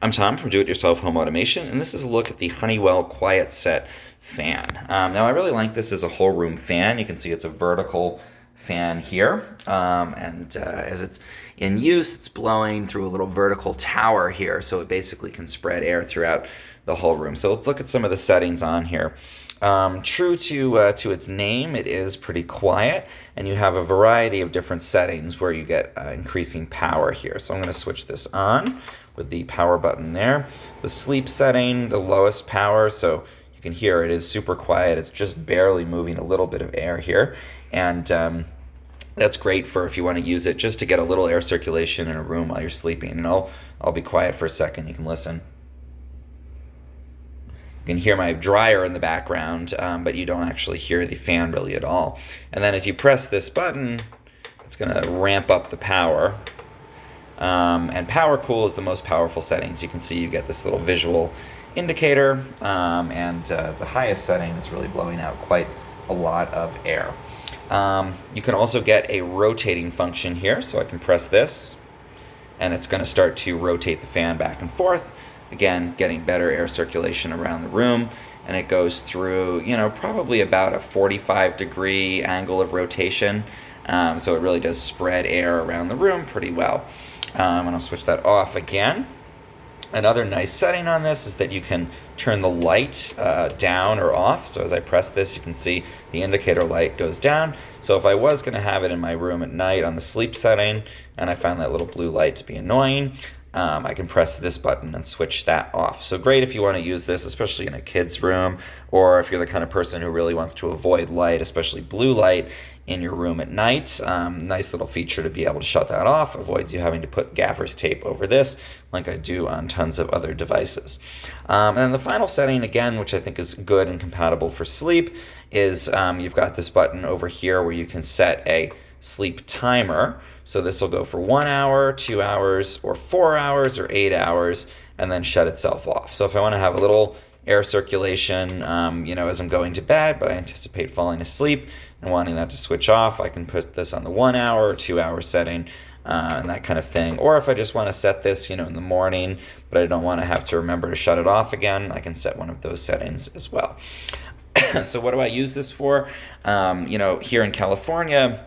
I'm Tom from Do-It-Yourself Home Automation, and this is a look at the Honeywell Quietset fan. Now, I really like this as a whole room fan. You can see it's a vertical fan here, and as it's in use, it's blowing through a little vertical tower here, so it basically can spread air throughout the whole room. So let's look at some of the settings on here. True to its name, it is pretty quiet, and you have a variety of different settings where you get increasing power here. So I'm going to switch this on with the power button there. The sleep setting, the lowest power, so you can hear it is super quiet. It's just barely moving a little bit of air here, and that's great for if you want to use it just to get a little air circulation in a room while you're sleeping. And I'll be quiet for a second. You can listen. You can hear my dryer in the background, but you don't actually hear the fan really at all. And then as you press this button, it's going to ramp up the power. And power cool is the most powerful settings. You can see you get this little visual indicator, and the highest setting is really blowing out quite a lot of air. You can also get a rotating function here, so I can press this, and it's going to start to rotate the fan back and forth. Again, getting better air circulation around the room, and it goes through, probably about a 45-degree angle of rotation. So it really does spread air around the room pretty well. And I'll switch that off again. Another nice setting on this is that you can turn the light down or off. So as I press this, you can see the indicator light goes down. So if I was going to have it in my room at night on the sleep setting, and I found that little blue light to be annoying, I can press this button and switch that off. So great if you want to use this, especially in a kid's room, or if you're the kind of person who really wants to avoid light, especially blue light, in your room at night. Nice little feature to be able to shut that off. Avoids you having to put gaffer's tape over this like I do on tons of other devices. And then the final setting, again, which I think is good and compatible for sleep, is you've got this button over here where you can set a sleep timer. So this will go for 1 hour, 2 hours, or 4 hours, or 8 hours, and then shut itself off. So if I want to have a little air circulation, as I'm going to bed, but I anticipate falling asleep and wanting that to switch off, I can put this on the 1 hour or 2 hour setting, and that kind of thing. Or if I just want to set this, in the morning, but I don't want to have to remember to shut it off again, I can set one of those settings as well. So what do I use this for? Here in California,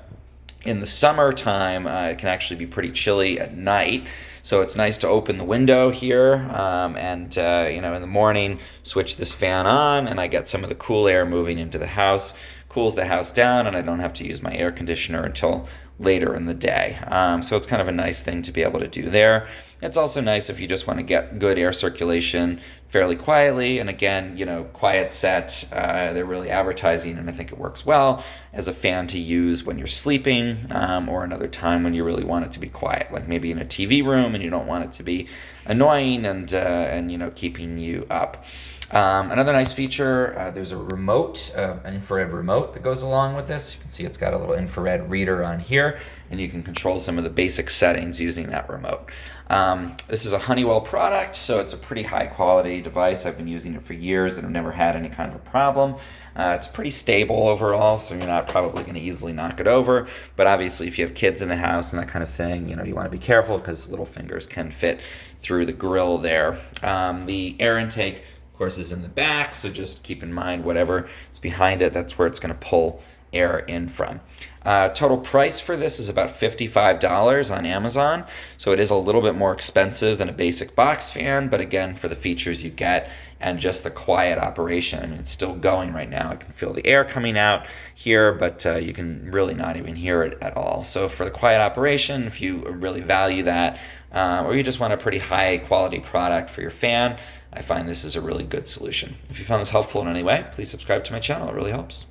in the summertime, it can actually be pretty chilly at night. So it's nice to open the window here, and in the morning, switch this fan on, and I get some of the cool air moving into the house, cools the house down, and I don't have to use my air conditioner until later in the day. So it's kind of a nice thing to be able to do there. It's also nice if you just want to get good air circulation fairly quietly. And again, Quietset, they're really advertising, and I think it works well as a fan to use when you're sleeping, or another time when you really want it to be quiet, like maybe in a TV room and you don't want it to be annoying and keeping you up. Another nice feature, there's a remote, an infrared remote that goes along with this. You can see it's got a little infrared reader on here, and you can control some of the basic settings using that remote. This is a Honeywell product, so it's a pretty high quality device. I've been using it for years and I've never had any kind of a problem. It's pretty stable overall, so you're not probably going to easily knock it over. But obviously, if you have kids in the house and that kind of thing, you want to be careful because little fingers can fit through the grill there. The air intake, of course, is in the back, so just keep in mind whatever is behind it, that's where it's going to pull air in from. Total price for this is about $55 on Amazon, so it is a little bit more expensive than a basic box fan, but again, for the features you get and just the quiet operation, it's still going right now. I can feel the air coming out here, but you can really not even hear it at all. So for the quiet operation, if you really value that, or you just want a pretty high quality product for your fan, I find this is a really good solution. If you found this helpful in any way, please subscribe to my channel. It really helps.